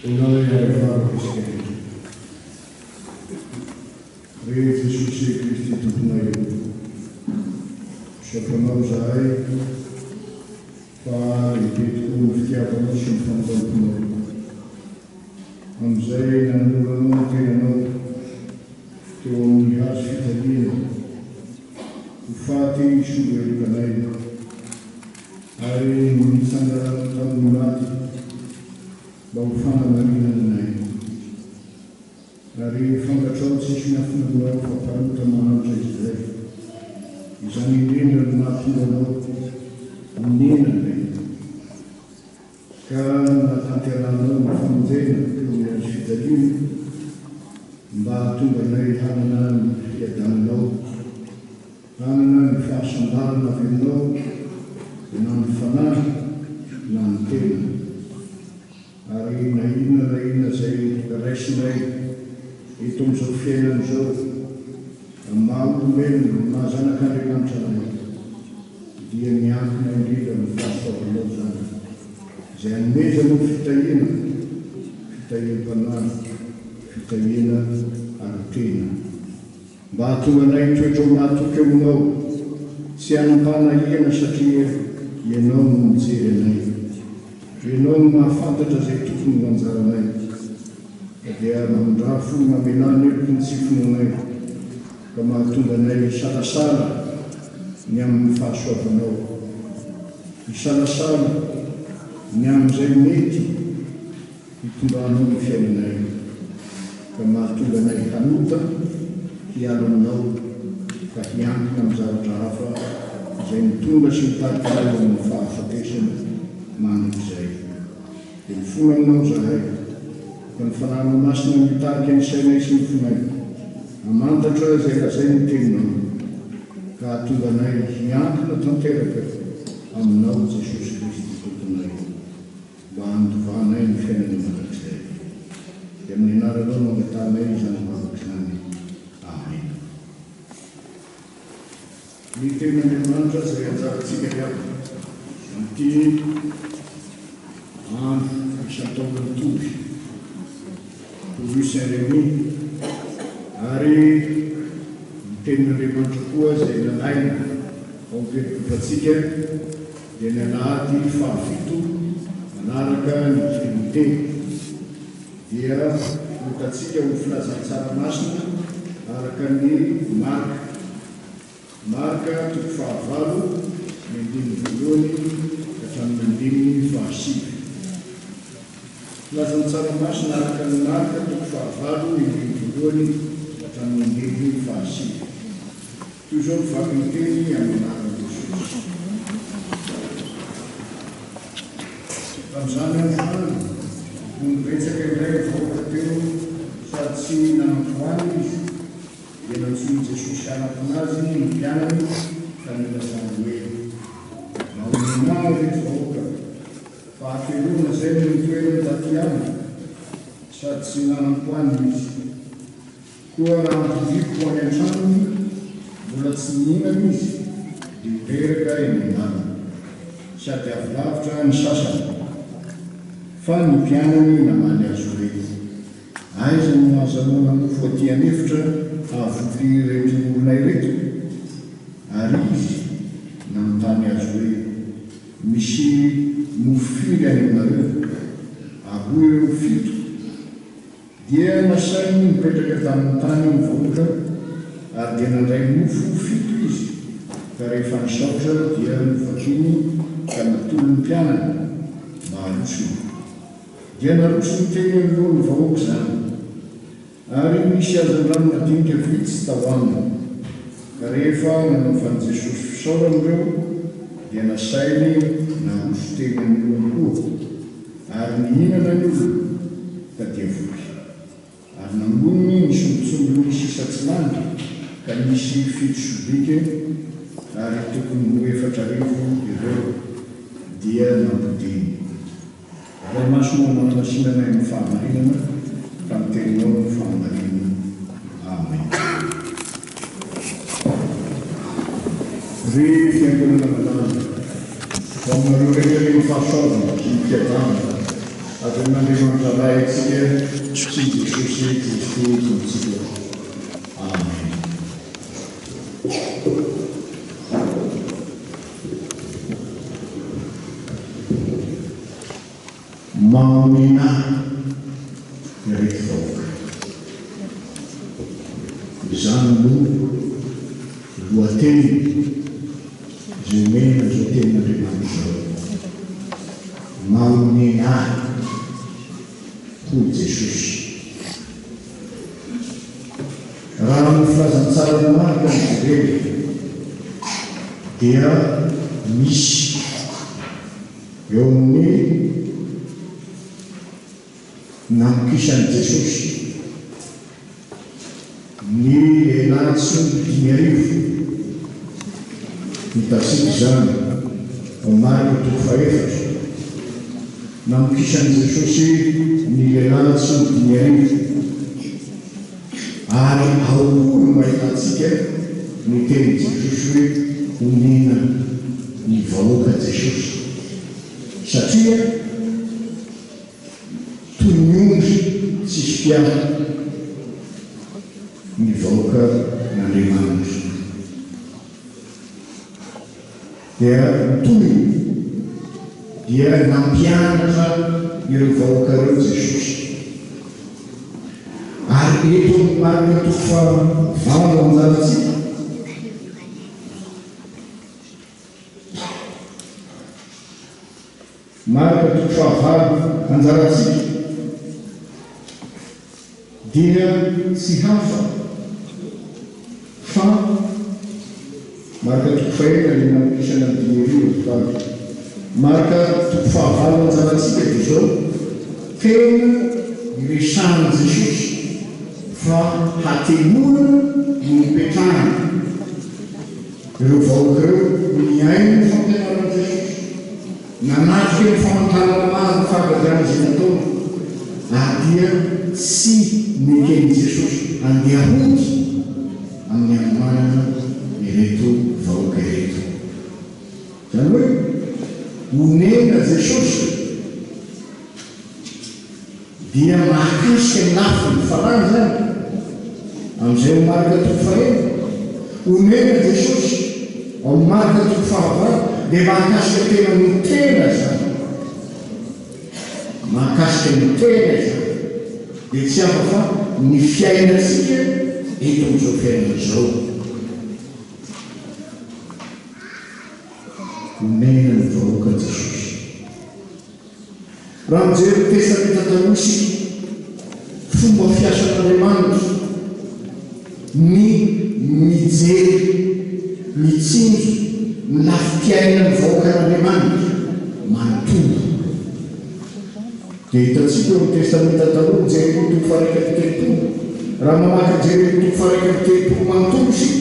Noi avevamo cristiani. Rehefa Jesosy Kristy tomponay sapanao zahay fa ipetiko ny fitiavanao sy ny fanampamponao. Amin'izay nanoloranao ny tenanao teo amin'ny hazo fitaliana ho faty soa elokanay ary mitsangarano tamin'ny maty mba ho fanamarinananay. Ary fangatrao tsisy miafinanao fa parota mahantra izay izany indrindra no mahatonganao minenanay ka natanteranao ny famonjena teo amin'ny azo fitaliana mba hahatonganay hanana ny fiadananao, hanana ny fahasambarana avy aminao na ny fanahy na ny tena. Ary na inona izay raisinay eto amin'izao fiainan'izao amin'ny maha-olombelona ny mahazanak'Andriamanitra anay dia miankina indrindra ny fahasoavanao zany izay hanomezanao fitahiana, fitahiam-panahy, fitahiana ara-tena mba hahatonganay toetrao mahatoky aminao sy hanam-panahihana satria ianao no mijery anay, ianao no mahafantatra izay tokony ho anjaranay dia mandrafo mamelany eto ny tsifonanay ka mahatonganay salasala ny amin'ny fahasoavanao, isalasala ny amin'izay mety hitombanao ny fiainanay ka mahatonganay hanota hiala aminao ka hiankina amin'ny zavatra hafa izay mitondra sy mitarikanay amin'ny fahafatesana manak'izay. Dia mifono aminao zahay ka ny fananao masina mitarika ny sainay sy ny fonay hamantatra izay lazay ny teninao ka hahatonganay hiankina tanteraka aminao Jesosy Kristy tomponay mba handovanay ny fiainana manak'izay. Dia amin'ny anaranao mangatanay izany vavaka izany. Amen. Ny tenin'Andriamanitra izay anjarantsika iaby ity andro isan-taona mitovy toy Saint-Rémy ary ny tenin'Andriamanitra koa izay nalaina ao am-peripopatsika dia ny Alahady fahafito manaraka ny Trinité dia hotantsika ho filazan-tsaramasina araka ny Marka toko fahavalo ny andininy voalohany hatramin'ny andininy fahasivy. Filazan-tsaramasina araka ny Marka toko fahavalo ny andininy voalohany hatramin'ny andininy fahasivy. Toy izao ny vaky ny teny amin'ny anaran'i Jesosy. Tamin'izany androany no nibetsaka indray vahoaka teo sady tsy nanampoany izy dia nantsony Jesosy anampanazy ny mpianany ka nilazany hoe mahoninana reto vahoaka fa haferona izay no nitoerany taty aminy sady tsy nanampoany izy. Koa raha ampiviko ho any an-tranony mbola tsy mihinana izy dia teraka eny an-dàlana sady avolavitra ny sasany. Fa ny mpianany namaly azy hoe aiza no azahoana mofo aty anefitra ahavoky ireto olona ireto? Ary izy nanontany azy hoe misy mofo firy any aminareo? Ahoy ireo 7? Dia nasainy mipetraka tamin'ny tany ny vahoaka ary dia nandray mofo 7 izy ka rehefa nisaotra dia novakiny ka natolo ny mpianany mba harosony. Dia naroso ny teny alohan'ny vahoaka izany ary misy hazan-drano madinika vitsy tao aminy ka rehefa nanaovan'i Jesosy fisaorana ireo dia nasainy naroso teny alohan'ny koa ary nihinana ny olona ka dia voky ary nangoniny ny sombitsombo misy isatsilany ka misy 7 sobika ary tokony ho 4 ireo dia nampodiny. Ray maso manamasinanay ny fahamarinana ka miteninao ny fahamarinana. Amen. Ry fiangonana malala ho aminareo rehetra ny fahasoavana sy ny fiadanana Adonandriamanitra raitsika sy Jesosy Kristy tompontsika. Amen. Mamina ireto vahoaka. Izany no lohateny izay omena izao tenin'Andriamanitra izao. Mamina hoy Jesosy. Raha ny filazantsara namarika ny Bibely dia misy eo amin'ny nampikisan'i Jesosy ny lehilahy tsy ny 5,000 hitasika izany ao marika toko faefatra. Nampikisan'i Jesosy ny lehilahy tsy ny 5,000 ary aory mahitatsika ny teny Jesosy hoe omena ny vahoaka Jesosy satria toy ny ondry tsisy mpiara ny vahoaka n'Andriamanitra dia toy dia nampianatra ireo vahoaka ireo Jesosy. Ary eto ny marika toko fahavalo anjaratsika marika toko fahavalo anjaratsika dia tsy hafa fa marika toko faefatra ny nampikisana ny 5,000 marika toko fahavalo anjaratsika dia izao tena iresahan'i Jesosy fa hatemorana ny mipetrahana ireo vahoaka ireo miaino ny fampianaran'i Jesosy nanatrika ny famantarana maro ny fahagadrana izay nataony ary dia tsy mekeny Jesosy andeha hody amin'ny anomanana ireto vahoaka ireto. Zany hoe omena Jesosy dia mahakasika ny lafiny farany zany amin'izay marika toko faefatra. Omena Jesosy ao marika toko fahavalo dia mahakasika tena ny tena zany, mahakasika ny tena zany dia tsy hafa fa ny fiainatsika eto amin'izao fiainana izao. Omena ny vahoaka Jesosy. Raha mijery testamenta taloha fomba fiasan'Andriamanitra ny mijery mitsinjo ny lafim-piaina ny vahoakan'Andriamanitra manontolo dia hitantsika eo amin'ny testamenta taloha mijery toko fahaika amby telopolo. Raha mamaky mijery toko fahaika amby telopolo manontolo isika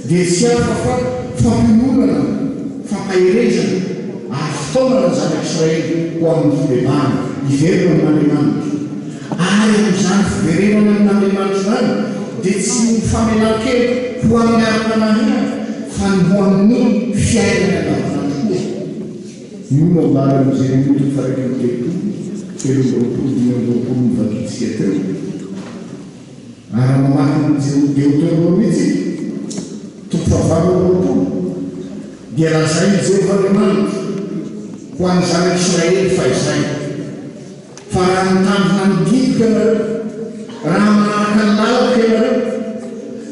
dia tsy hafa fa fampionana fampaherezana ary fitaovana ny zanak'Israely ho amin'ny fibebahana hiverina amin'Andriamanitra. Ary amin'izany fiverenana amin'Andriamanitra izany dia tsy ny famelan-kely ho amin'ny ara-panahina fa ny ho amin'ny fiainana andavanandro koa. Io no ambara mijery toko fahaika amby telopolo 7:20 nivakitsika teo. Ary mamaky mijery Deuteronomia tsika toko fahavalo 20 dia lazay Jehovahandriamanitra ho an'ny zanak'Israely fa izay fa raha mitandrina ny dika ianareo, raha manaraka ny lalaka ianareo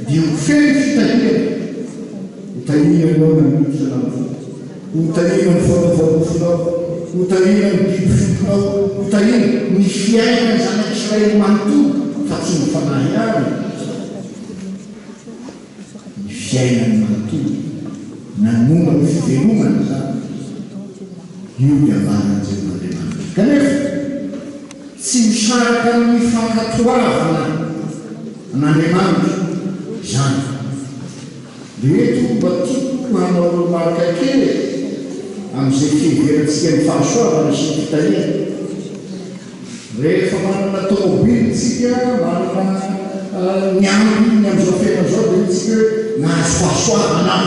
dia ho feno fitahirana. Hotahirana ianao na miditra an'aminy, hotahirana ny faovaofonao, hotahirana ny biby fitonao, hotahirana ny fiainana ny zanak'Israely manontolo fa tsy ny fanahy ihany, ny fiainany manontolo nanomana ny fivelomana zany. Io dia ambaran'ny Jehovahandriamanitra. Kanefa tsy misaraka ny fankatoavana an'Andriamanitra izany. Dia eto mba tiako hanao marika kely amin'izay fiheverantsika ny fahasoavana sy ny fitahirana. Rehefa manana tômôbily tsika, manana ny ambiny amin'izao fiainana izao dia tsika nahazo fahasoavana.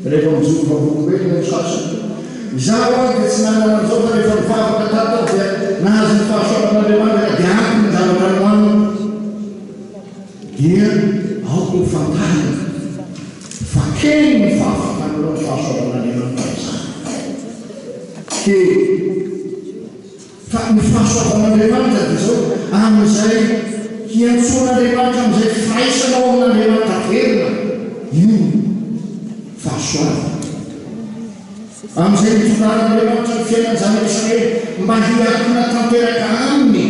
Rehefa mijobo vavolombelona ny sasany izaho a dia tsy nanana an'izao fa rehefa mivavaka tatao dia nahazo ny fahasoavan'andriamanitra dia ampy ny zavatra noanina dia aoko ny fantarina fa kely ny fahafantanao ny fahasoavan'andriamanitra izany kely fa ny fahasoavan'andriamanitra dia zao amin'izay hiantsoan'andriamanitra amin'izay firaisanao amin'andriamanitra verina io fahasoavana amin'izay mitonara'andriamanitra ny fiainany zanaka Israely mba hiakina tanteraka aminy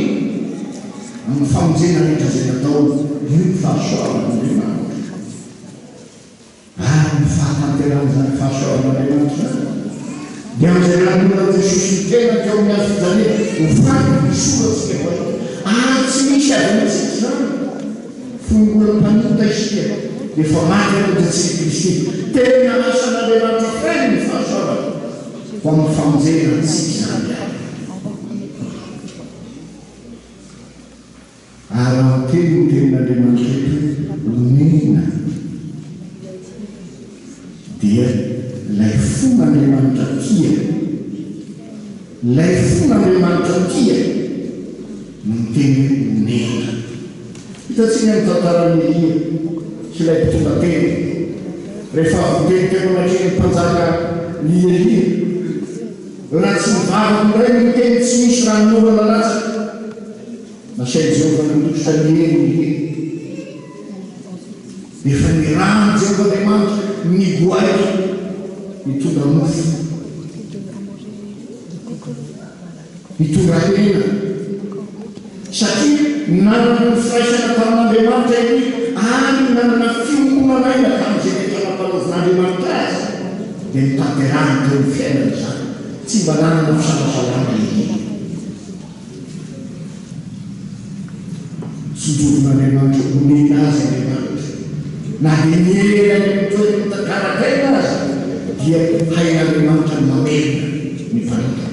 amin'ny famonjena rehetra izay natao io fahasoavan'andriamanitra ary ny fahatanteran'izany fahasoavan'andriamanitra dia amin'izay rahan'olona Jesosy ny tena teo amin'ny azo fijaliana hofaly misoratsika ary tsy misy avynatsika zany fongolam-panota isika dia fa maty amin'Jesosy Kristy tena asan'andriamanitra feny ny fahasoavana ho amin'ny famonjena antsika zany ary am'teny ny tenin'andriamanitra eto onina dia lay fon'andriamanitra tia lay fon'andriamanitra tia ny teny onina hitatsika ny tantaran'ny Elia sy lay mpitonga teny rehefa avoteny anatrehy ny mpanjaka ny Elia raha tsy mivavaka indray ny teny tsy misy raha ninaovana latsaka nasay Jehovah nandokotra ny heny efa ny rano Jehovah Andriamanitra ny goaika mitondra mofo mitondra hena satria nanana ny firaisana tamin'Andriamanitra izy ary nanana fiombonanaina tamin'izay rehetra nampanaovan'Andriamanitra azy dia nitanterahany teo ny fiainana zany tsy mba nanana fisalasalana izy sojovon'Andriamanitra omena azy Andriamanitra na dia miela ny toerana takarakaina azy dia hain'Andriamanitra ny mamena ny mpanota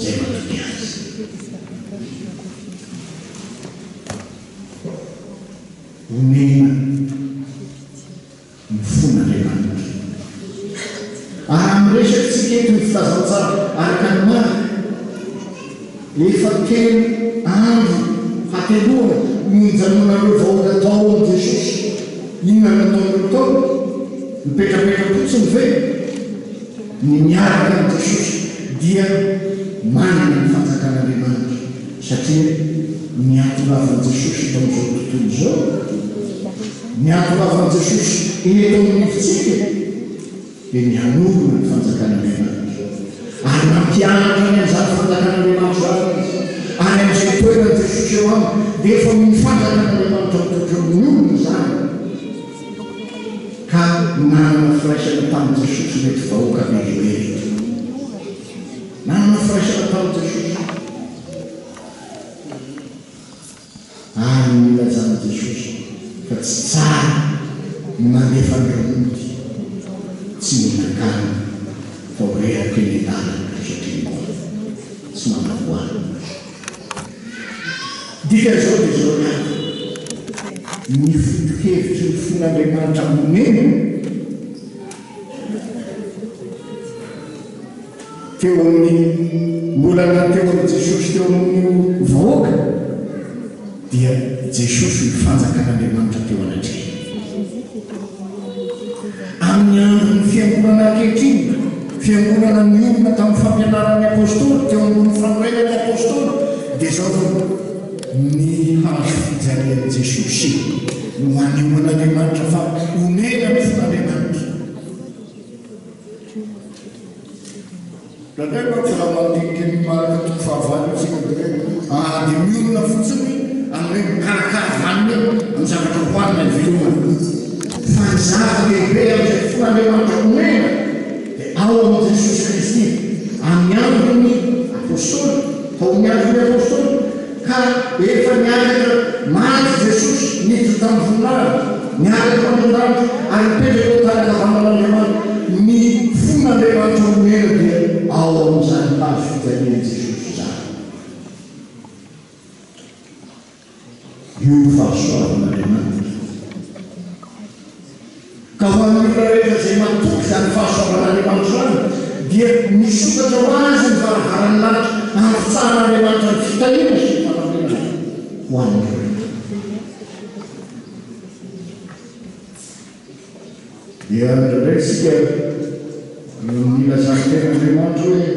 zay matoky azy omena ny fon'Andriamanitra ary am'resatsika eto ny filazantsara araka ny marika efa telo andro hateloana minjanonareo vahoaka tao am' Jesosy inona nataonareo tao mipetrapetra fotsiny ve ny miaraka am' Jesosy dia manana ny fanjakan'Andriamanitra satria miatolavan'i Jesosy tamin'izao tontolo zao miatolavan'i Jesosy eto amin'ny nifitsika dia mihanorona ny fanjakan'Andriamanitra ary mampianatra ny an'izany fanjakan'Andriamanitra izy ary amin'izay toerana Jesosy eo aminy dia efa mifanjakan'Andriamanitra mitotro amin'ny olona izany ka nanana firaisana tamin'i Jesosy mety vahoaka beribery nanana firaisana tamin'i Jesosy ary milazan'i Jesosy fa tsy tsara ny mandefa nyromody tsy minakana fa horehaka ny lalana satria tsy manavoana dika zao dia zao ny foto-hevitry ny fon'Andriamanitra monena teo amin'ny mbola nateo amin'ny Jesosy teo amin'ny vahoaka dia Jesosy ny fanjakan'Andriamanitra teo anatrehy amin'ny andro ny fiangonana ankehitriny fiangonana ny olona tamin'ny fampianaran'ny apôstôly teo ambony fanorenan'ny apôstôly dia zao ny hazo fijalian'i Jesosy no hanehoan'Andriamanitra fa omena ny fon'Andriamanitra raha ndray fa raha mandinikely maraka toko fahavalo tsika dia miolona fotsiny amin'ny mikarakara vanina amin'ny zavatra hoanina velomana fa ny zava-lehibe amin'izay fon'Andriamanitra omena dia ao amin'i Jesosy Kristy amin'ny androny apôstôly tao amin'ny androny apôstôly ka efa niaraka maty Jesosy niditra tamin'ny voninahitra niaraka tamin'Andriamanitra ary mipetraka eo tany havanan'Andriamanitra ny fon'Andriamanitra omena dia ao amin'izany hazo fijalian'i Jesosy zany io fahasoavan'Andriamanitra ka ho an'olona rehetra izay matoky zany fahasoavan'Andriamanitra zany dia misokatra ho azy ny varavarany lanitra amin'ny fitsarandriamanitra ny fitahiana sy ny fanamena ho an'ireo. Dia ndraindray sika mila zany-ten'Andriamanitra hoe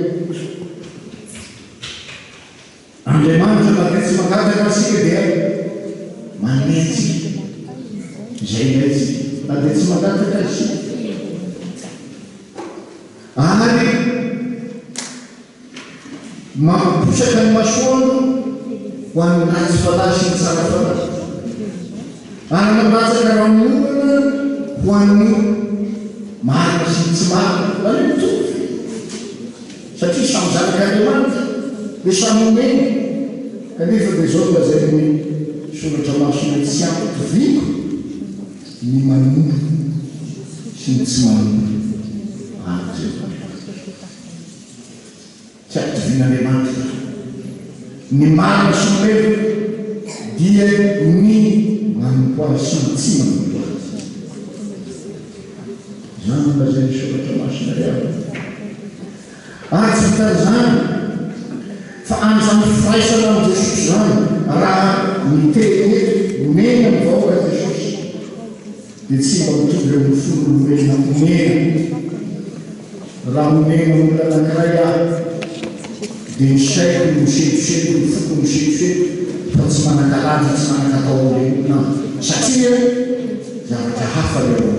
Andriamanitra na dia tsy mangataka asika dia manome antsika izay ilaitsika na dia tsy mangataka asika ary mampiposaka ny masoandro ho an'ny ratsy falahy sy ny tsara falahy ary mambatsaka ramonana ho an'ny marina sy ny tsy marina ary mitovy satria samy zanak'Andriamanitra dia samy omeny kanefa dia zao lazay ny soratra masina tsy ampy viko ny manompo sy ny tsy manompo tsy ampivin'Andriamanitra ny marina sy omeny dia ny manompo azy sy ny tsy manompo azy zany lazay ny soratra masina rehetra ary tsy vitany zany fa an'izany firaisana am' Jesosy zany raha miteny mena ny vahoaka Jesosy dia tsy mba mitovy eo amin'ny fon'olombelona mena raha momena olona anankiray ahy dia misaiko misetroseto ny foko misetroseto fa tsy manan-kalanja tsy manan-katao olona satria zavatra hafa leo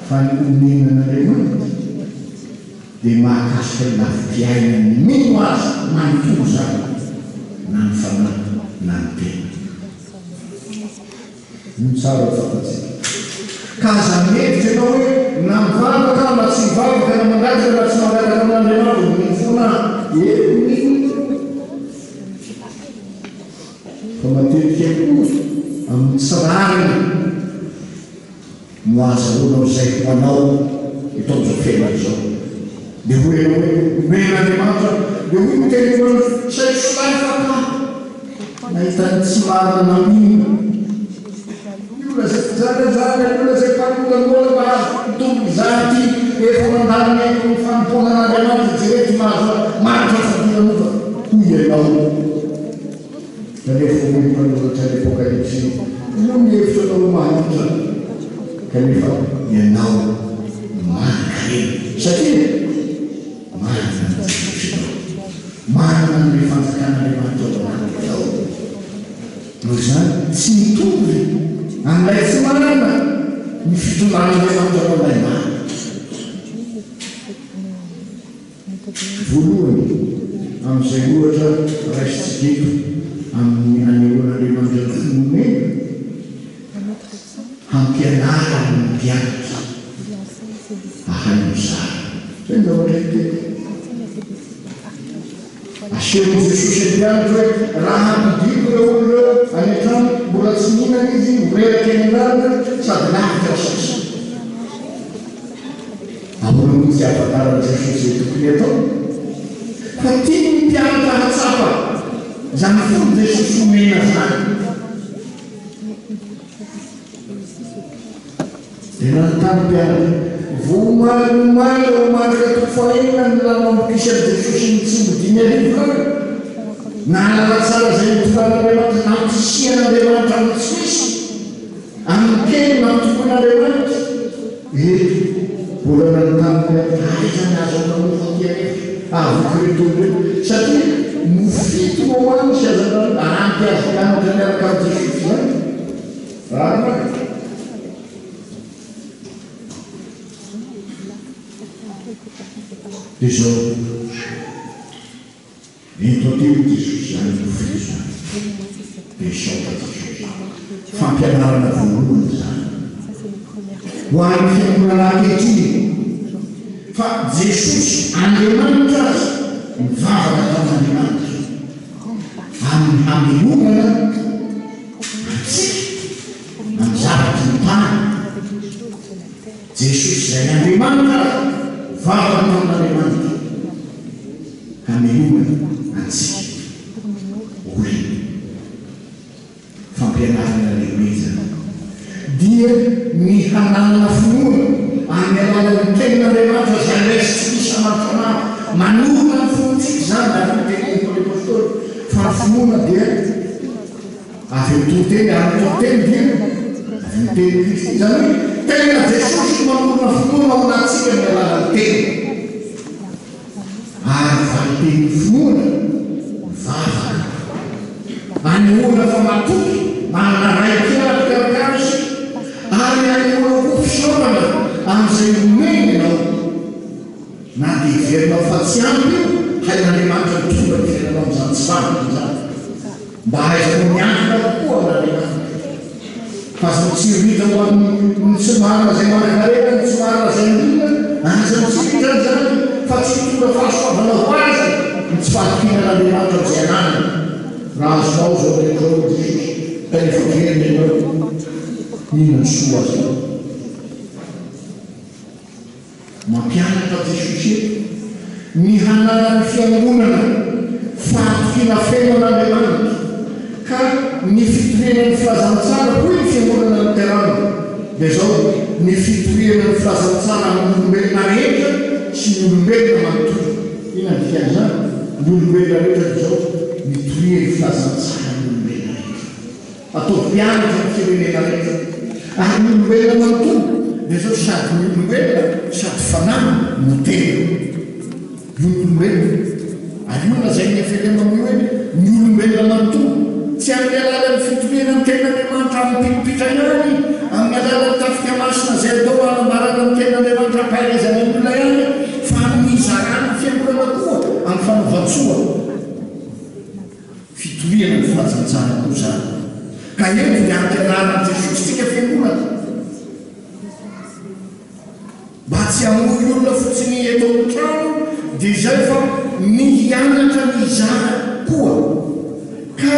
fa ny omenan'Andriamanitra dia mahakasika ny lafi-piaina ny mino azy manontolo zany na ny fanahy na ny tena mitsara fantatsika ka zany hevitra ianao hoe na mivavaka na tsy mivavaka na mangataka na tsy mangataka amin'Andriamanitra ny fona fa matetika koa amin'ny tsirariny moazaronao izay manao itaon'izao fiainana izao dia hoe ianao hoe men'Andriamanitra dia hoe mitenenao saiko solay faka nahitany tsy marina namina iola zay fijanajana iola zay mpanolangola mba azo mitombo zany ty efa mandany eko ny fanomponan'Andriamanitra jerety mahazo maritra fadiranofa hoy ianao kanefa hoe mpanoratra ny apokalypsy io mihevitra anao mahantra kanefa ianao mankareny satria marina ny Jesosy marina ny fanjakan'Andriamanitra ao noho izany tsy mitovy amin'ilay tsy marina ny fitonan'Andriamanitra ao ilay marina voalohany amin'izay ohatra raisitsidiko amin'ny anehoan'Andriamanitra ny finomena hampianara ny mpianatra ahaimizara zay ny zavatra hiteny asehon'i Jesosy ampianatra hoe raha hampidiko ireo olona any an-trano mbola tsy mihinana izy horeraka eny an-dalana sady lavitra sasa ahoana mihitsy afantaran'i Jesosy zay tokony atao fa tiany ny mpianatra hatsapa zany fony Jesosy omena zany dia nanontany mpianatra vomaly omaly fahenina ny lamamokisy an' Jesosy ny tsy mbodimy arivo na lala tsara zay mitonan'Andriamanitra na mitsisian'Andriamanitra amin'ny tsy misy amin'ny kely mampitompon'Andriamanitra mbola nanontany mpianatra aizany azo amanofatyarefy avokiretolo satria mofito moany sy azana arampy azy mpianatra miaraka am' Jesosy zany raha dia zao intoteo Jesosy zany mofito zany dia isaotra Jesosy fampianarana voalohany zany ho an'ny fiangonana ankehitriny fa Jesosy Andriamanitra azy mivavaka tamin'Andriamanitra amin'ny hamelomana antsika amin'ny zavatra ny tany Jesosy zay Andriamanitra vavaka tamin'Andriamanitra hamelomana antsika olona fampianarana lehibe zany dia ny hananana finoana amin'ny somarifana manorona ny fontsika zany ateneniko le pastoly fa ny finoana dia avy mitoteny amytoteny dia avy miteny Kristy zany hoe tena Jesosy manorona finoana ao anatsika ny alalan'ny teny ary valiteny finoana vavaka anehoana fa matoky manana ray kiarakarakazy ary anehoana ko fisaorana amin'izay omeny ianao na dia iverinao fa tsy ampy io hain'Andriamanitra mitonga iverinao amin'izany tsy vanaka zany mba haizanao miankina kokoa amin'Andriamanitra fa zao tsy rita ho amin'ny tsy marina izay manakarena ny tsy marina izay indrina anizany tsy ritany zany fa tsy mitonga fahasoavana ho azy ny tsy fahakinan'Andriamanitra amin'izay ananany raha azonao zao rehetrao Jesosy kanefa veriny ianao inona ny soa azy mampianatra Jesosy ny hananany fiangonana fahatokina feno an'Andriamanitra ka ny fitoriana ny filazantsara koa ny fiangonana ny terana dia zao ny fitoriana ny filazantsara amin'olombelona rehetra sy ny olombelona manontolo ina ny fianzany ny olombelona rehetra dia zao mitoria ny filazantsara amin'olombelona rehetra atao mpianatra ny firenena rehetra ary ny olombelona manontolo dia zao sady ny olombelona sady fanahy no tena ny olombelona ary io na zay ny efelema amin'io hoe ny olombelona manontolo tsy amin'ny alalan'ny fitoriana ny ten'Andriamanitra amin'ny mpilipitra ihany amin'ny alalan'ny tafika masina zay atao anambarana ny ten'Andriamanitra ampahaizana ny olona ihany fa amin'ny zarany fiangonana koa amin'ny fanaovatsoa fitoriana ny filazantsara koa zany ka eo ny antenanany Jesosy tsika fiangonana mba tsy hamory olona fotsiny eto amin'ny trano dia zay fa mianatra ny zara koa ka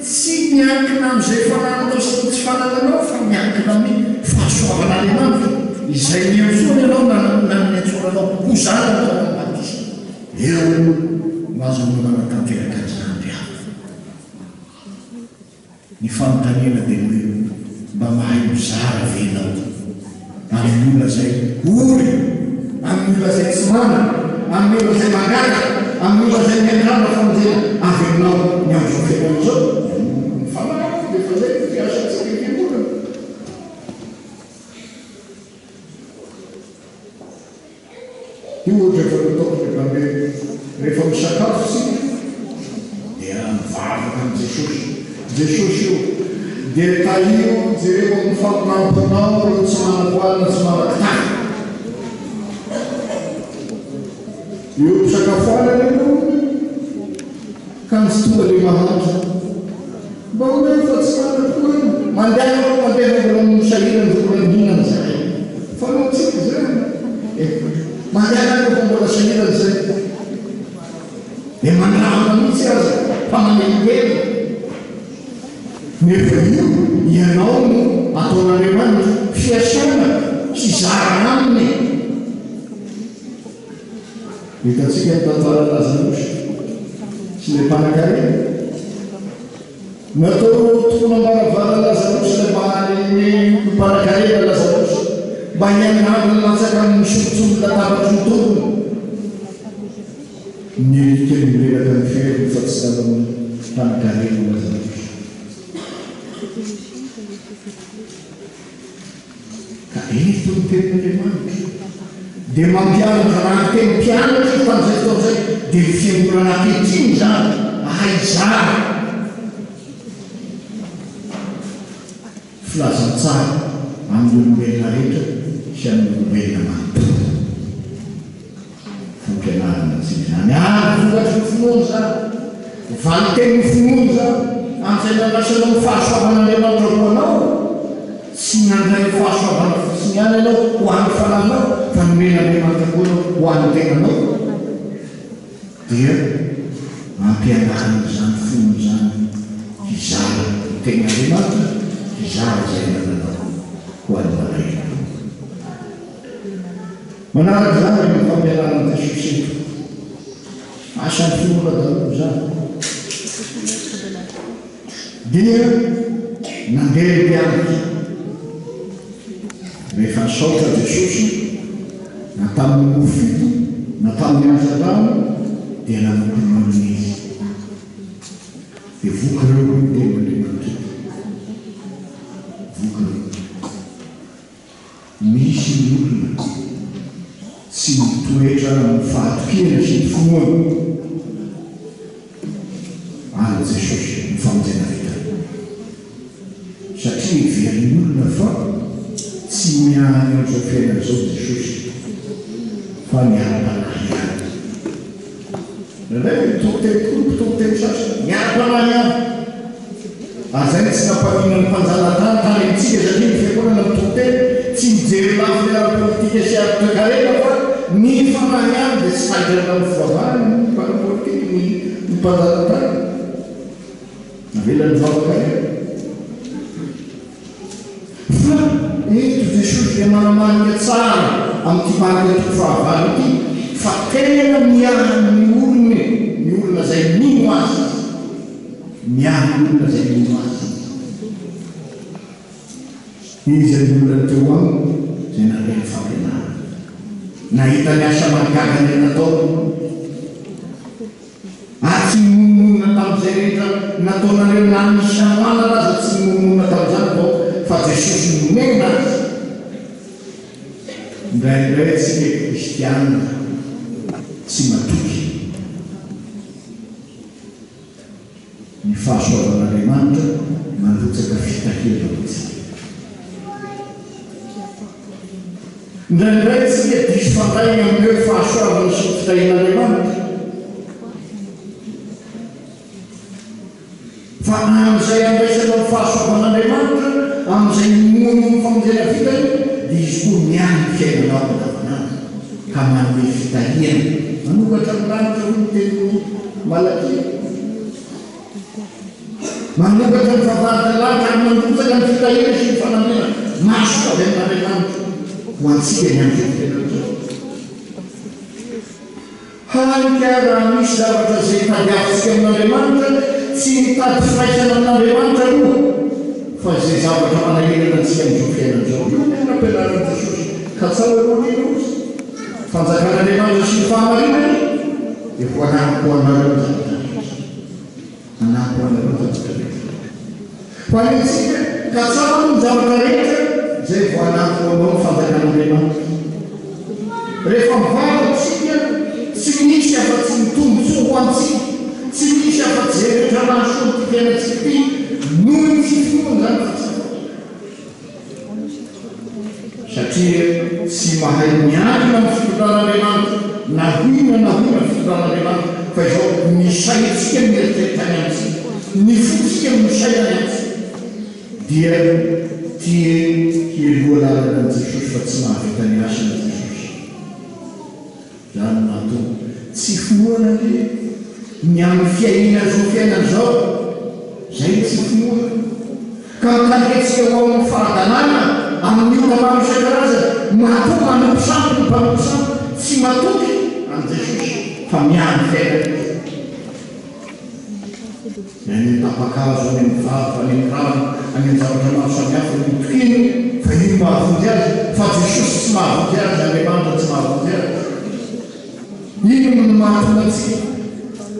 tsy miankina amin'izay fanananao sy tsy fanananao fa miankina amin'ny fahasoavan'Andriamanitra izay miantsona ianao na miantsonanao ho zany atao am'batisa eo mahazono manatanteraka zany hafa ny fanontaniana dia hoe mba mahay mizara venao amin'ny olona zay ory amin'ny olona zay tsy manana amin'ny olona zay mangaka amin'ny olona zay miandrana famonjena avy aminao ny am'zao zao fanao dia fa zay fiasantsika fiangonana io ohatra efa nataoko rehefa misakafo sika dia mivavaka amin'ny Jesosy io dia taio jereo amin'ny fampiramponao reo tsy manakoalina tsy manakitany io pisakafoanana io ka misy tonga le mahandro mba hoe fa tsy manakoa mandeha vola misahirany volandinana zay fa nao tsika zay mandeha fa mbola sahirany zay dia mandrama mihitsy azy fa manelibely nefa io ianao no ataon'Andriamanitra fiasana sy zara aminy hitatsika ny tantara Lazarosy sy le mpanan-karena natao tokonam-baravara Lazarosy le mpanan-karena Lazarosy mba hianarana latsaka amin'ny misolontsolo latabatry ny tompony nilika mileraka ny fery fa tsy dala mpanan-karena Lazarosy ka eto ny tenin'Andriamanitra dia mampianatra raha teny mpianatra fan'izay taon'izay dia ny fiangonana ankehitriny zany ahaizara filazantsara amin'ny olombelona rehetra sy amin'ny olombelona manontolo fampianarana antsika zany ary vogatry ny finoana zany valiteny ny finoana zany an'izay nanasanao ny fahasoavan'Andriamanitra ho anao sy nandray fahasoavana fotsiny ihany ianao ho an'ny fananao fa nomen'Andriamanitra koa anao ho an'ny tenanao dia mampianarana zany finoana zany izara tegn'Andriamanitra izara zay nananao ho an'ny malaina manaraka zany ny fampianarana Jesosy asan'ny finoana daholo zany dia nandeha mpianatra rehefa nisaotra Jesosy na tamin'ny mofito natamin'ny asa tano dia nanompon'olona izy dia voky reo teman'andriamanitra voky reo misy ny olona tsy mitoetra amin'ny fahatokena sy ny finoana any Jesosy ny famonjena vita satria mivery olona fa tsy miany oatra fiainana zao Jesosy fa miara-panahy nalay pitokoteny sasy miara-panahy any azay tsy nampaminany mpanjanatany tany amintsika satria ny fiangonana mitokoteny tsy mijery lafo ny ara-politika sy ara-toekarena fa ny fanahy any dia tsy hadrana amin'ny fivavahany ny para-politika ny mpanjanatany navelany vavakarena fa eto Jesosy dia manamanika tsara amin'ity marika fahavalo ity fa tena miany olona zay mino azy miany olona zay mino azy izy ay olona teo aminy zay nareny fampianarana nahita ny asa mahagagany nataony tsy mononona tamin'izay rehetra nataonareo nanisy anoana raza tsy mononona tamin'izany bao fa Jesosy nomena azy ndraindray tsika kristianina tsy matoky ny fahasoavan'Andriamanitra manrotsaka fitahira mihitsy ndraindray tsika diso fandainy amin'ireo fahasoavana sy fitahian'Andriamanitra fa amin'izay andraisana ny fahasoavan'Andriamanitra amin'izay mono ny famonjena vitany dia izy koa miany fiainanao andavanandro ka manome fitahiana manokatra amin'anitra ho ny teny malaky manokatra ny fahavaritalaka ary manrotsaka ny fitahiana sy ny fanamena masoka avy amin'Andriamanitra ho antsika ny andro fiainanao hanika raha misy zavatra zay tadiavitsika amin'Andriamanitra tsy mitady firaisana amin'Andriamanitra aloha fa zay zavatra manahirana antsika amin'izao fiainan'izao io ny nampianaran'i Jesosy ka tsara aloha izy fanjakan'Andriamanitra sy ny fahamarinany dia voanampo anareo zavatra anampo anareo zavatra rehetra fa itsika ka tsara ny zavatra rehetra zay voanampo anao ny fanjakan'Andriamanitra rehefa mivavatsika tsy misy afa-tsy mitombontso ho antsika tsy misy afa-tsy zay rehetra nahasoa ty fiainatsika ty noho ny tsy finoana zany fa satria tsy mahay miarina amin'ny fitondran'Andriamanitra na hoina ny fitondran'Andriamanitra fa izao misaitsika mieritreritany amintsika ny fotsika misairany amintsika dia tie hieloha lalana Jesosy fa tsy mahavita ny asana Jesosy zany nato tsy finoana le ny amin'ny fiaina zao fiainana zao zay tsy finoana ka mitanetsika ho amin'ny fahadanana amin'ny ota maro isan-karazana matoa manomposampo ny mpanomposampo tsy matoky any Jesosy fa miany fiainana any tapakazo any amin'ny vava any amin'ny rano any amin'ny zavatra maro samihafa ny tokiny fa ino mahavonjy azy fa Jesosy tsy mahavonjy azy Andriamanitra tsy mahavonjy azy ino no mahatongatsika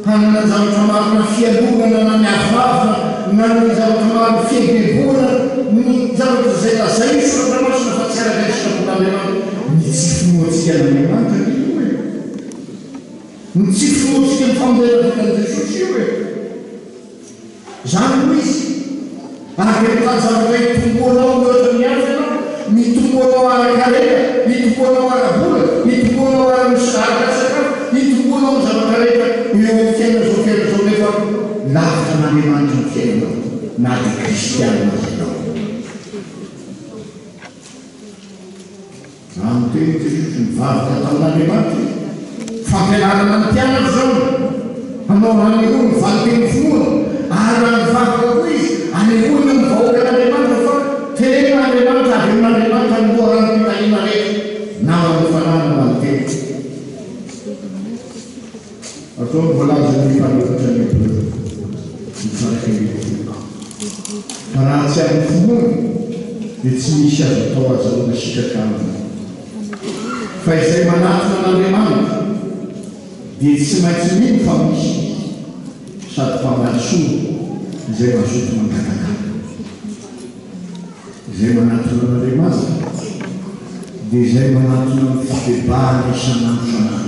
hanana zavatra maro na fialonana na ny avinavina na ny zavatra maro fiebebona ny zavatra zay lazay soratra masina fa tsy araka isinabon'Andriamanitra ny tsy finoatsika n'Andriamanitra io e ny tsy finoatsika ny famonjena vitan'i Jesosy io e zany ho izy aretan zavatra hitomboanao mihoatra ny hafa ianao mitomboanao ara-karena mitomboanao ara-bola mitomboanao ara-misaraka-sakafo mitomboanao ny zavatra rehetra eo amin'ny fiaina zao rehefa lavitra n'Andriamanitra ny fiainanao na dia kristianina zanao amin'ny teny Jesosy mivavaka tamin'Andriamanitra fampianarana ny mpianatra zao hanao hanehoana ny valiteny finoana ary raha mivavaka koa izy hanehoana ny vahoaka n'Andriamanitra fa tena Andriamanitra avy amin'Andriamanitra ny loharany mpitahiana rehetra na amin'ny fananana valiteny atao ny voalaza ny mpanoratra ny mifaraka fa raha tsy amin'ny finoana dia tsy misy azo atao azahoana sikaka aminy fa izay manatona n'Andriamanitra dia tsy maintsy mino fa misy sady mpamarisoa izay mazoto mangataka izay manatona an'Andriamanitra dia izay manatona ny fidebahana isan'andro san'andro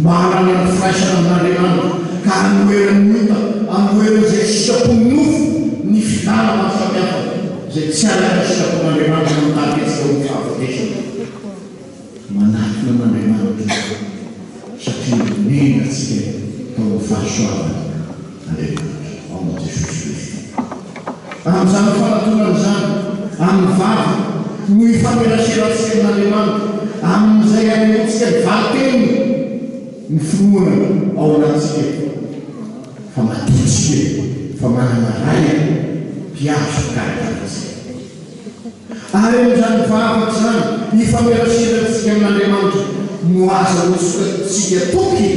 mba hanana ny firaisana amin'Andriamanitra ka hanoerany hita hanoerany izay sitrapony nofo ny filana maro samihafa izay tsy alaka sitrapon'Andriamanitra mitadetsika ho fahafatesana manatona an'Andriamanitra satria mena tsika tao fahasoavana Andriamanitra ao ma Jesosy Kristy amin'izany fanatonan'izany amin'ny vavy no ifaneraseratsika amin'Andriamanitra amin'izay anetsika ny valiteny ny finoana ao anatsika fa matitsika fa manana ray mpiazo karakaratsika ary amin'izany vavaky zany ifaneraseratsika amin'Andriamanitra no aza hosokatsika toky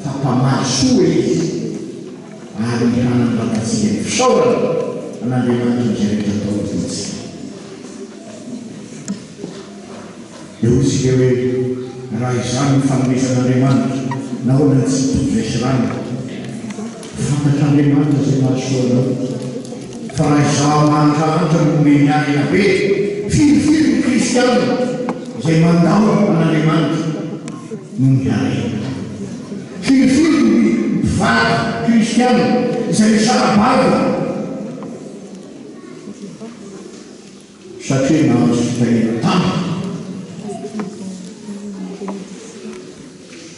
fa mpamasoa izy ary mihanambatatsika ny fisaorana an'Andriamanitra izay rehetra tao totsika eo isika hoe raha izany ny fanomezan'Andriamanitra nahoana tsy tovyesy rano fantatr'Andriamanitra izay mahasoanao fa raha izaho mahantrahantra nomeny aina be filifiry ny kristiana izay mandao an'Andriamanitra no miarena filifiry ny mpivady kristiana izay misarabava satria nahazo fitahina tany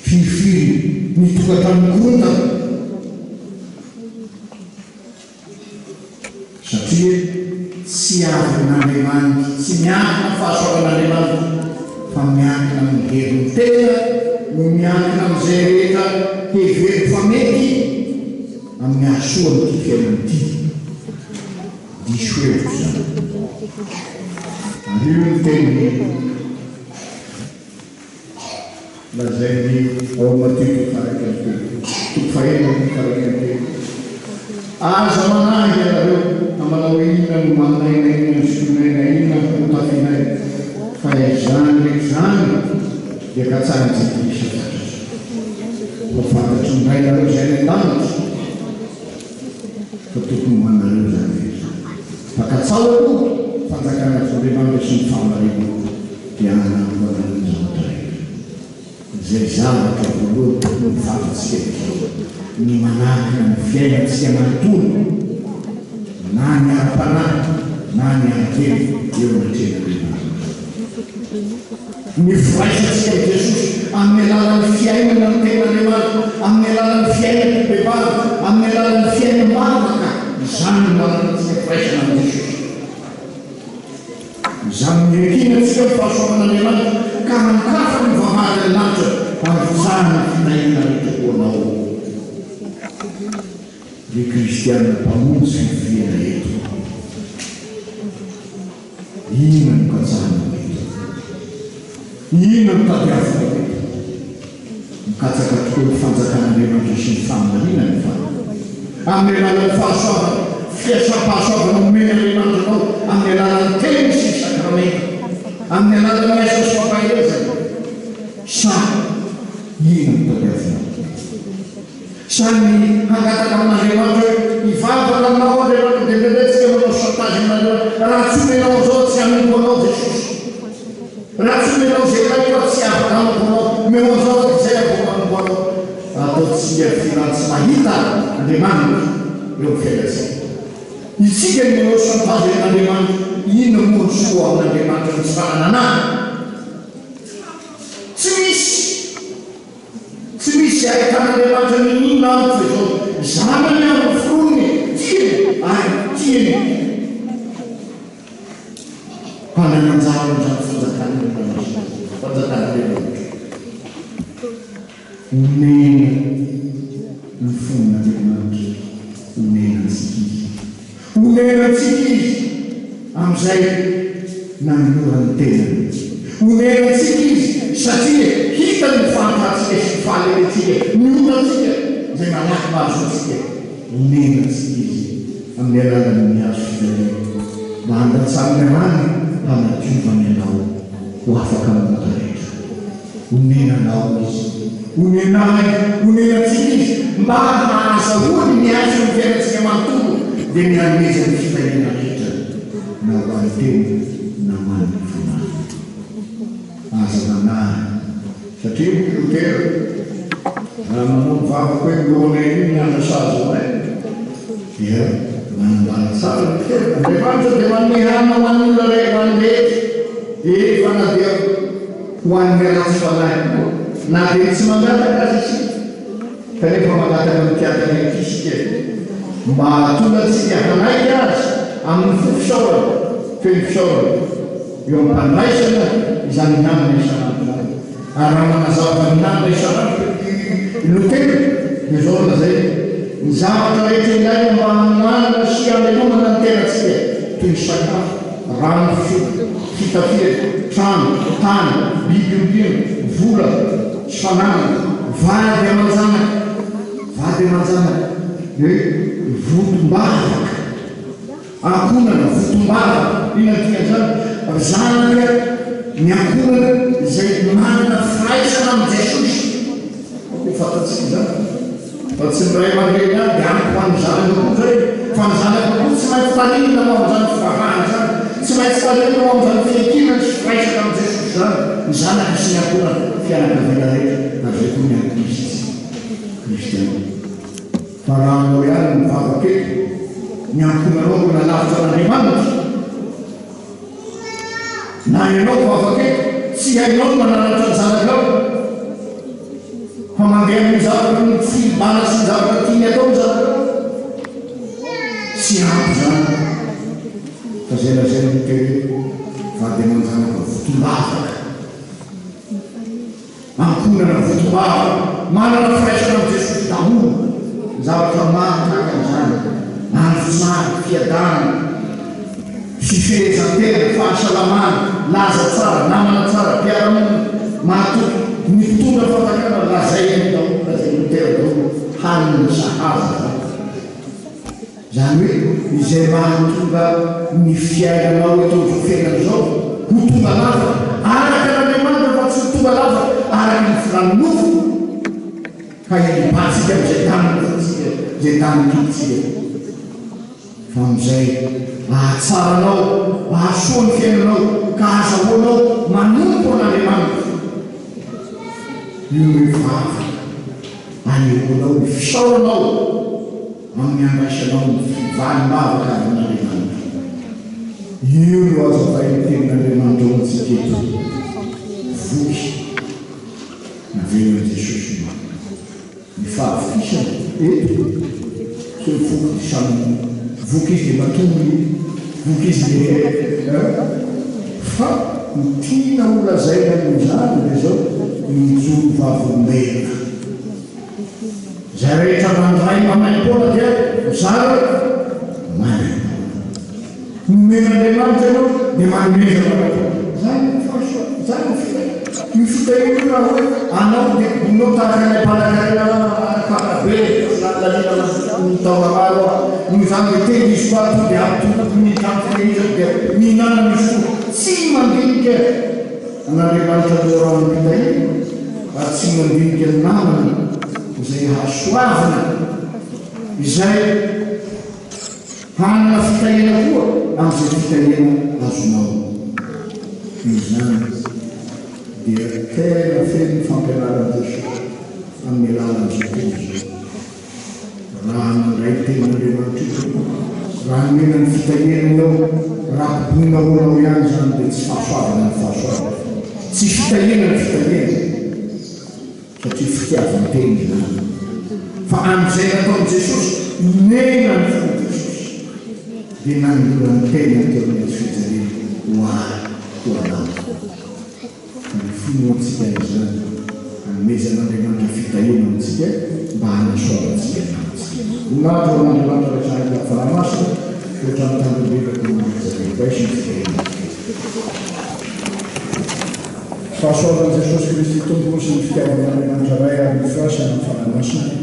filifiry nitokatran'ny korontana satria tsy avin'Andriamanitra tsy miankina fahasoavan'Andriamanitra fa miankina amin'ny herin'ny tena no miankina amin'izay rehetra hevery fa mety amin'ny hasoany ty fiainan'ity diso hevitro zany ario ny teny lazay ny ao matiko farakante toko fahenany farakante aza manahy ianareo amanao inona no manaina inona no sonaina inona no tafinay fa izany ndraiky zany dia katsany Jesosy fa fantatry ny rainareo izay ny an-danitra fa tokony manareo zany fa katsao aloha fanjakana Andriamanitra sy ny famarina dia anamboarana zavatra izay zavatra voalohany tokony fantatsika ny manahaka ny fiainantsika manontolo na ny ara-panahy na ny ara-teny eo anatrehan'Andriamanitra ny firaisantsika i Jesosy amin'ny alalan'ny fiainana ny ten'Andriamanitra amin'ny alalan'ny fiainana ny bebala amin'ny alalan'ny fiainana marina izany no mananantsika firaisana amin'ny Jesosy izany miankinatsika ny fahasoavan'Andriamanitra ka mankafa ny vavahady an'Andriamanitra amizany ny fitahina rehetra hoanao ny kristiana mpamonjy fiviana eto inona no katsahana eto inona no tadiavina eto mikatsaka tokoa ny fanjakan'Andriamanitra sy ny fahamarina ny fa amin'ny alalan'ny fahasoavana fiasam-pahasoavana nomeny Andriamanitra anao amin'ny alalan'ny teny sy sakramenta amin'ny alalan'ny asa soampahelezana sa inona no tadiavina samy hangataka amin'Andriamanitra hoe hivavaka aminao Andriamanitra dia ndraindraitsika manao chantage amin'Andriamanitra raha tsy omenao zao tsy amiko anao Jesosy raha tsy omenao zay raiko tsy afaka amiko anao omeo zao zay afaka amiko anao ataotsika firantsy mahita Andriamanitra eo fiainantsika isika ny manao chantage amin'Andriamanitra ino moa ny soa amin'Andriamanitra ny tsy fanananahy tsy misy ahitan'Andriamanitra ninona amiko fa izao zanany amin'ny fonony tiany ary tiany mpanananjara amin'izany fanjakan'Andriamanitra omena ny fonon'Andriamanitra omenantsika izy amin'izay nanolorany tenany omenantsika izy satria hitany fantatsika sy fahalentsika miotatsika izay malaky mahazotsika omenantsika izy amin'ny alalan'ny mihazo fidalina mba handatsamina rany hanadiovany anao ho afaka aminao rehetra omenanao izy onenay onenatsika izy mba mahazahoany miazo ny fiainatsika manontolo dia mihanomezany fitahina rehetra na hoanyteny na maniny fonany aza manahy satria lotera raha manao mivavaka hoe lohanay io mianasazy anay dia manambala tsara lotera andriamanitra dia manome hana ho an'olona ray ho any rehetra efa na dia ho an'ny miaratsy fanahy na dia tsy mangataka azy isika kanefa mangataka mitiatana ikisika mba hatolatsika hanaiky azy amin'ny fofisaorana feny fisaorana eo amin'ny mpandraisana izany namina isanandro zany ary raha manazava ny namina isanandro lotera dia zao lazay ny zavatra rehetra ilaina mba hamanana sy hamelomana ny tenatsika toy ny sakafo rano fitafia trano tany bibiolina vola sy fananana vady amanjanaka hoe votom-bavaka ankonana votom-bavaka ina tianzany zanaka ny ankonana izay manana firaisana amin'ny jesosy fatatsika zany fa tsy miray aman-dreny any dia amiko ho an'ny zanaka koa zay fa ny zanaka koa tsy maintsy talinina ho amin'izany fivavahana zany tsy maintsy talinina ho amin'izany fihekina sy firaisana amin'ny jesosy zany ny zanaka sy ny ankonana fianakaviana rehetra ary zay koa ny ankristy kristiana fa raha anao ihany mivavaka eto ny ankonanao ko nalavitra n'Andriamanitra na ianao mivavaka eto tsy hainao mananatra ny zanakao fa mandeha amin'ny zavatra ny filibana sy ny zavatra tiany atao ny zanakao tsy ampy zany fa zay lazay ny teny vady aman-janaka votom-bavaka ankonana votom-bavaka manana firaisana amin'ny jesosy daholo zavatra maro tahaka an'izany androsary fiadana fifehezan-tena fahasalamana laza tsara namana tsara mpiara-monina mahatoky ny mpitondra fatakana lazay any daholo lazay lotera daholo haniny sahaza zany hoe izay mahatonga ny fiainanao eto fiainana zao ho tonga lava araka n'Andriamanitra fa tsy ho tonga lava araka ny firanonofo ka ibatsika am'izay tanynofitsika zay tanykitsika fa am'izay ahatsaranao ahasoa ny fiainanao ka azahoanao manompo an'Andriamanitra io mivavaka anehoanao ny fisaoranao amin'ny andraisanao ny fivalim-bavaka amin'Andriamanitra io no azavay ny tenin'Andriamanitra ao antsika eto voky navelona Jesosy ny fahavokisana eto so voky samy voky izy dia matongy voky izy dia fa ny tiana holazaina amin'izany dia zao mijoro vavolombelona zay rehetra mandray mamaim-poana dia zara manaim-poana nomen'Andriamanitra ianao dia manomeza mamaim-poana zany zany io fitahina hoe anao dia bonao tahaka ny mpanakarena arabe lalina ny taonamaro ny zany dia teny izy koa to dia ampitoko ny tamfitahina dia mihinana misy koa tsy mandinika an'Andriamanitra loarano mpitahina fa tsy mandinika ny namana izay hasoavana izay hanana fitahina koa amin'izay fitahina azonao izany dia tena feno fampianarana Jesosy amin'ny alalan'izay tena zao raha mandray ten'Andriamanitra raha nomena ny fitahinanao raha mponinao ihany zany dia tsy fahasoavana ny fahasoavana tsy fitahina ny fitahina satria fitiavan-teny zany fa amin'izay nataon'i Jesosy nomena ny fo Jesosy dia nandoran'ny tena teo amin'azy fijaliana hoary hoalana ny finoantsika izany anomezan'Andriamanitra fitahina amintsika mba hanasoavantsika anazy nato n'Andriamanitra rehetra faramasina rehetra mitandrobevako zarebaisy ny fitahina fahasoavan'i Jesosy Kristy tompony sy ny fitiavan'Andriamanitra ray ary ny firasany ny faramasina